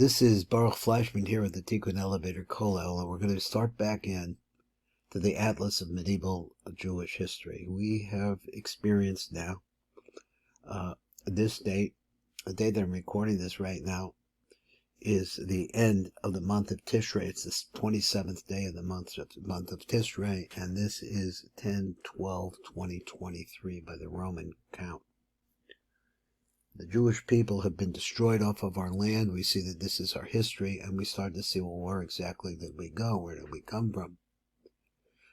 This is Baruch Fleischman here at the Tikkun Elevator Kollel, and we're going to start back in to the Atlas of Medieval Jewish History. We have experienced now this date, the day that I'm recording this right now, is the end of the month of Tishrei. It's the 27th day of the month of Tishrei, and this is 10/12/2023 by the Roman count. The Jewish people have been destroyed off of our land. We see that this is our history, and we start to see, well, where exactly did we go? Where did we come from?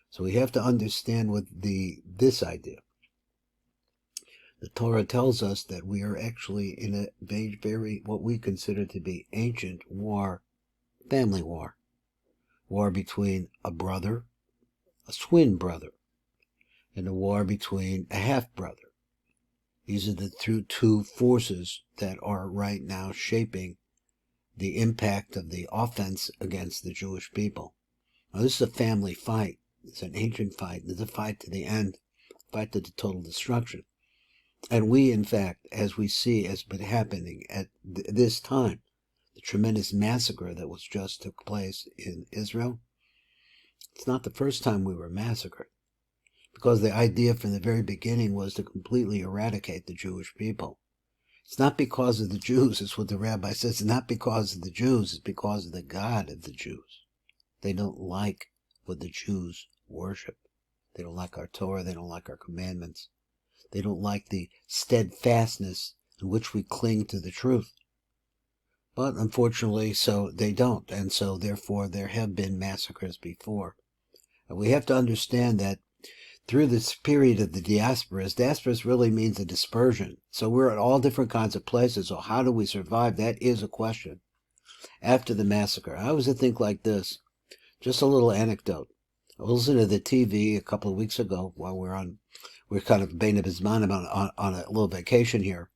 So we have to understand this idea. The Torah tells us that we are actually in a very, what we consider to be ancient war, family war. War between a brother, a twin brother, and a war between a half-brother. These are the two forces that are right now shaping the impact of the offense against the Jewish people. Now, this is a family fight. It's an ancient fight. It's a fight to the end, a fight to the total destruction. And we, in fact, as we see has been happening at this time, the tremendous massacre that was just took place in Israel, it's not the first time we were massacred. Because the idea from the very beginning was to completely eradicate the Jewish people. It's not because of the Jews, it's what the rabbi says. It's not because of the Jews, it's because of the God of the Jews. They don't like what the Jews worship. They don't like our Torah, they don't like our commandments. They don't like the steadfastness in which we cling to the truth. But unfortunately, so they don't, and so therefore there have been massacres before. And we have to understand that through this period of the diasporas really means a dispersion. So we're at all different kinds of places. So how do we survive? That is a question. After the massacre, I was to think like this. Just a little anecdote. I was listening to the TV a couple of weeks ago while we're kind of Beinart on a little vacation here.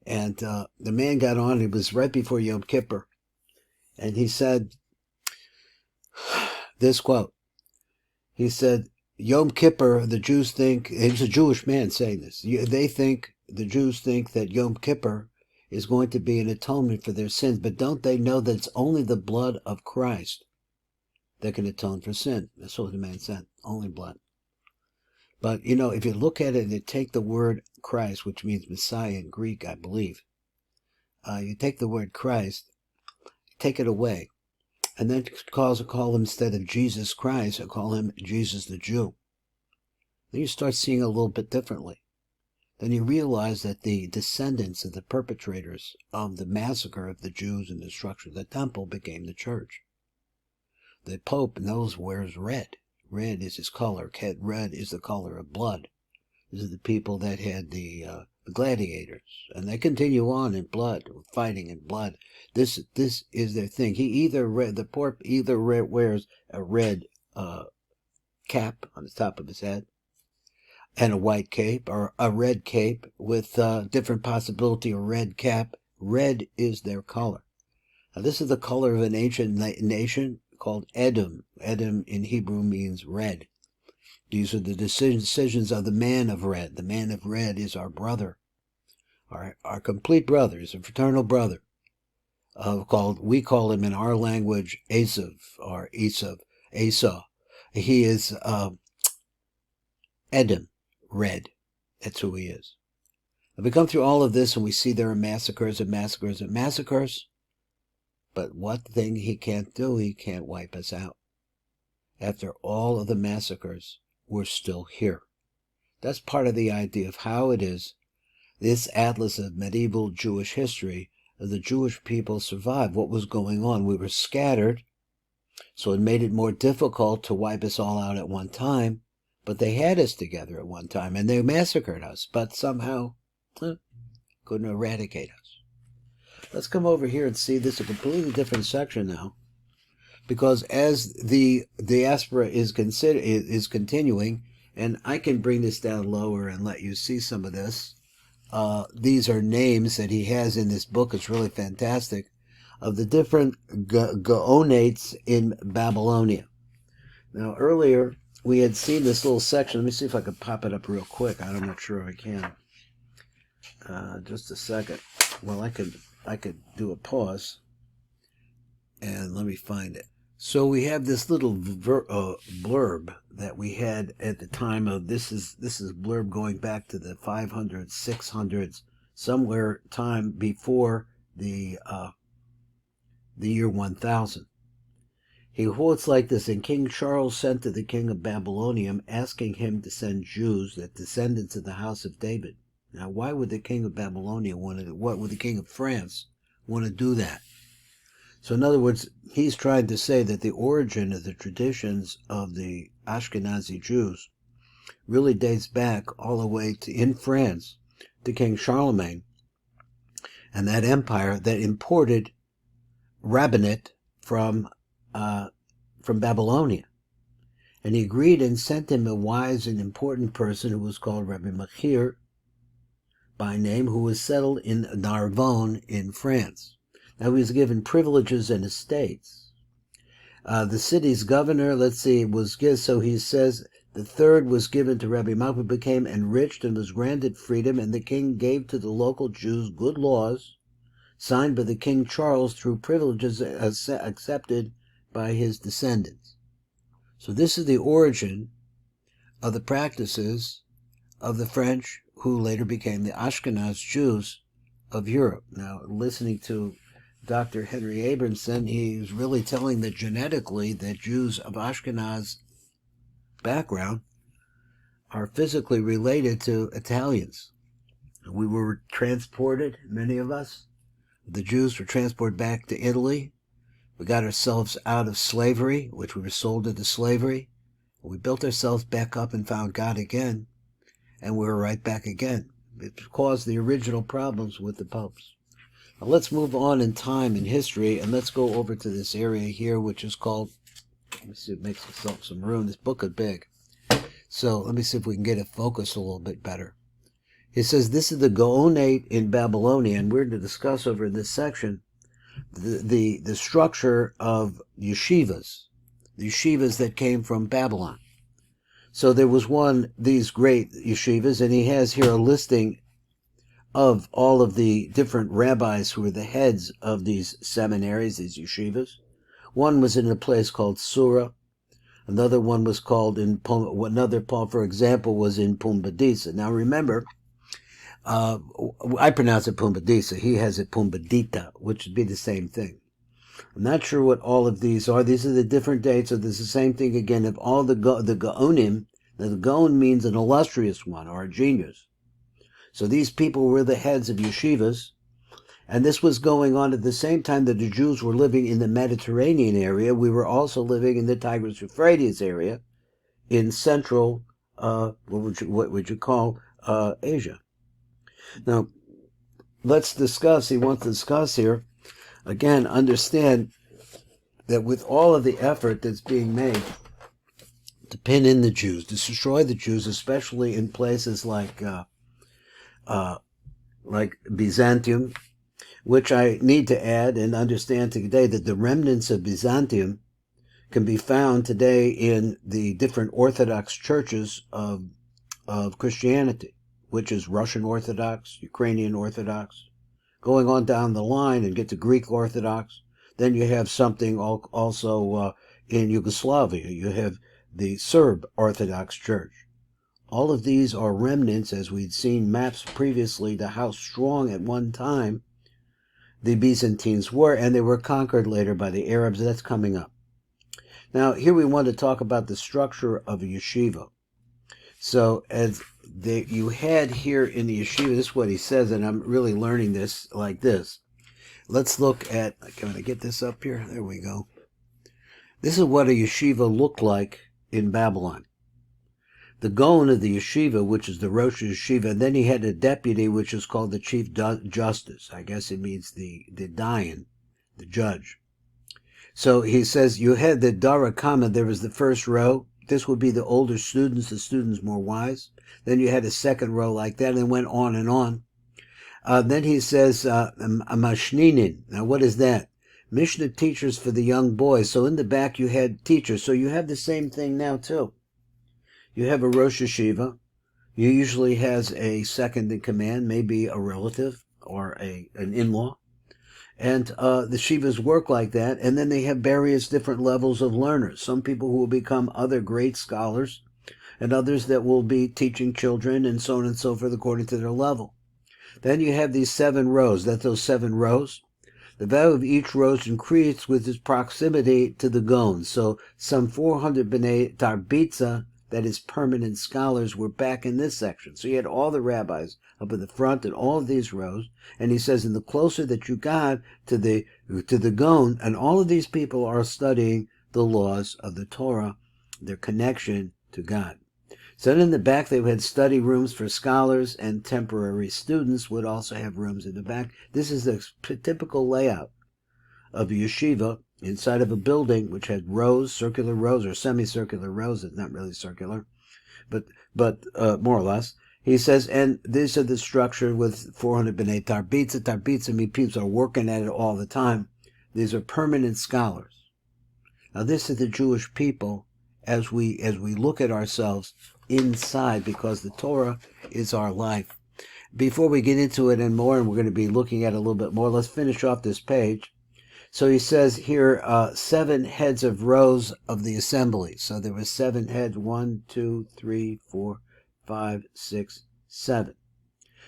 And the man got on, it was right before Yom Kippur. And he said this quote. He said, Yom Kippur, the Jews think, it was a Jewish man saying this, the Jews think that Yom Kippur is going to be an atonement for their sins, but don't they know that it's only the blood of Christ that can atone for sin? That's what the man said, only blood. But, if you look at it and take the word Christ, which means Messiah in Greek, I believe, you take the word Christ, take it away. And then call him, instead of Jesus Christ, or call him Jesus the Jew. Then you start seeing a little bit differently. Then you realize that the descendants of the perpetrators of the massacre of the Jews and the destruction of the temple became the church. The Pope wears red. Red is his color. Red is the color of blood. These are the people that had the gladiators, and they continue on in blood, fighting in blood. This is their thing. The Pope either wears a red cap on the top of his head, and a white cape, or a red cape with different possibility of red cap. Red is their color. Now, this is the color of an ancient nation called Edom. Edom in Hebrew means red. These are the decisions of the man of red. The man of red is our brother, our complete brother, is a fraternal brother. We call him in our language Esav, or Esau. He is Edom, red. That's who he is. And we come through all of this and we see there are massacres and massacres and massacres. But one thing he can't do, he can't wipe us out. After all of the massacres, we're still here. That's part of the idea of how it is this atlas of medieval Jewish history, the Jewish people survived. What was going on? We were scattered, so it made it more difficult to wipe us all out at one time, but they had us together at one time, and they massacred us, but somehow couldn't eradicate us. Let's come over here and see this is a completely different section now. Because as the diaspora is continuing, and I can bring this down lower and let you see some of this. These are names that he has in this book. It's really fantastic, of the different Gaonates in Babylonia. Now, earlier we had seen this little section. Let me see if I can pop it up real quick. I'm not sure if I can. Just a second. Well, I could do a pause. And let me find it. So we have this little blurb that we had at the time of this is blurb going back to the 500s, 600s, somewhere time before the year 1000. He quotes like this: "And King Charles sent to the king of Babylonia, asking him to send Jews, that descendants of the house of David." Now, why would the king of Babylonia want to? What would the king of France want to do that? So in other words, he's trying to say that the origin of the traditions of the Ashkenazi Jews really dates back all the way to, in France, to King Charlemagne and that empire that imported rabbinate from Babylonia. And he agreed and sent him a wise and important person who was called Rabbi Machir by name, who was settled in Narbonne in France. Now, he was given privileges and estates. The city's governor, was given, so he says, the third was given to Rabbi Machir, who became enriched and was granted freedom, and the king gave to the local Jews good laws, signed by the King Charles through privileges accepted by his descendants. So this is the origin of the practices of the French, who later became the Ashkenaz Jews of Europe. Now, listening to Dr. Henry Abramson, he's really telling that genetically that Jews of Ashkenaz background are physically related to Italians. We were transported, many of us, the Jews were transported back to Italy. We got ourselves out of slavery, which we were sold into slavery. We built ourselves back up and found God again, and we were right back again. It caused the original problems with the popes. Now let's move on in time and history, and let's go over to this area here, which is called, let me see if it makes itself some room. This book is big. So let me see if we can get it focused a little bit better. He says this is the Gaonate in Babylonia, and we're to discuss over in this section the structure of yeshivas, the yeshivas that came from Babylon. So there was these great yeshivas, and he has here a listing of all of the different rabbis who were the heads of these seminaries, these yeshivas. One was in a place called Sura. Another one was called for example, was in Pumbedisa. Now remember, I pronounce it Pumbedisa. He has it Pumbedita, which would be the same thing. I'm not sure what all of these are. These are the different dates, so there's the same thing again. If all the Gaonim, now the Gaon means an illustrious one or a genius. So these people were the heads of yeshivas, and this was going on at the same time that the Jews were living in the Mediterranean area. We were also living in the Tigris-Euphrates area in central, what would you call, Asia. Now, let's discuss, he wants to discuss here, again, understand that with all of the effort that's being made to pin in the Jews, to destroy the Jews, especially in places like Byzantium, which I need to add and understand today that the remnants of Byzantium can be found today in the different Orthodox churches of Christianity, which is Russian Orthodox, Ukrainian Orthodox, going on down the line and get to Greek Orthodox. Then you have something also in Yugoslavia. You have the Serb Orthodox Church. All of these are remnants, as we'd seen maps previously, to how strong at one time the Byzantines were, and they were conquered later by the Arabs. That's coming up. Now, here we want to talk about the structure of a yeshiva. So, as you had here in the yeshiva, this is what he says, and I'm really learning this like this. Let's look at, can I get this up here? There we go. This is what a yeshiva looked like in Babylon. The Gaon of the yeshiva, which is the Rosh Yeshiva, and then he had a deputy, which is called the Chief Justice. I guess it means the Dayan, the judge. So he says you had the Darakama, there was the first row. This would be the older students, the students more wise. Then you had a second row like that, and it went on and on. Then he says, Mashninin. Now what is that? Mishnah teachers for the young boys. So in the back you had teachers. So you have the same thing now too. You have a Rosh Yeshiva. He usually has a second in command, maybe a relative or an in-law. And the shivas work like that, and then they have various different levels of learners. Some people who will become other great scholars, and others that will be teaching children, and so on and so forth according to their level. Then you have these 7 rows. That's those 7 rows. The value of each row increased with its proximity to the Gaon. So some 400 B'nai Tarbitza, that is permanent scholars, were back in this section. So you had all the rabbis up in the front in all of these rows. And he says, and the closer that you got to the Gaon, and all of these people are studying the laws of the Torah, their connection to God. So then in the back, they had study rooms for scholars, and temporary students would also have rooms in the back. This is a typical layout of a yeshiva inside of a building which had rows, circular rows or semicircular rows. It's not really circular, but more or less. He says, and these are the structure with 400 B'nai Tarbitza. Tarbitza means people are working at it all the time. These are permanent scholars. Now this is the Jewish people as we look at ourselves inside, because the Torah is our life. Before we get into it and more, and we're going to be looking at it a little bit more, let's finish off this page. So he says here, 7 heads of rows of the assembly. So there were 7 heads, 1, 2, 3, 4, 5, 6, 7.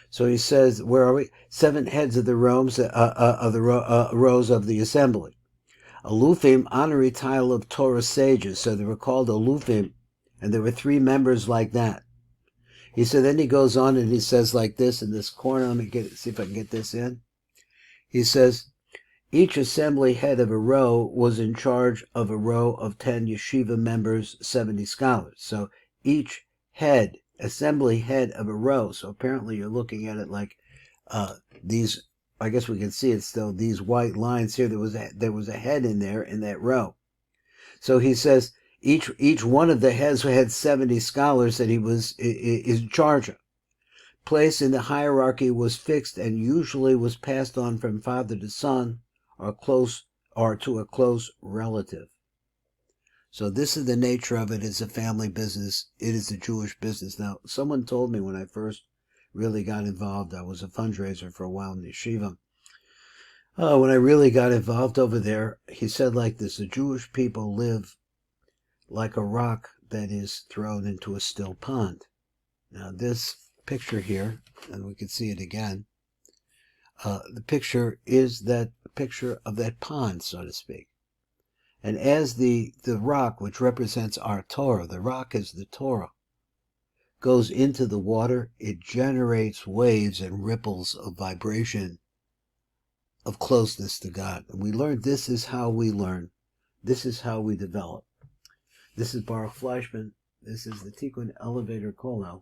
So he says, where are we? 7 heads of the rows of the assembly. Alufim, honorary title of Torah sages. So they were called Alufim, and there were 3 members like that. He said, then he goes on and he says like this in this corner. Let me see if I can get this in. He says, each assembly head of a row was in charge of a row of 10 yeshiva members, 70 scholars. So each assembly head of a row. So apparently you're looking at it like these, I guess we can see it still, these white lines here. There was a head in there in that row. So he says each one of the heads had 70 scholars that he was in charge of. Place in the hierarchy was fixed and usually was passed on from father to son or to a close relative. So this is the nature of it. It's a family business. It is a Jewish business. Now, someone told me when I first really got involved, I was a fundraiser for a while in yeshiva. When I really got involved over there, he said like this, the Jewish people live like a rock that is thrown into a still pond. Now this picture here, and we can see it again, the picture is that picture of that pond, so to speak. And as the rock, which represents our Torah, the rock is the Torah, goes into the water, it generates waves and ripples of vibration of closeness to God. And we learned this is how we learn. This is how we develop. This is Baruch Fleischman. This is the Tikkun Elevator Kollel.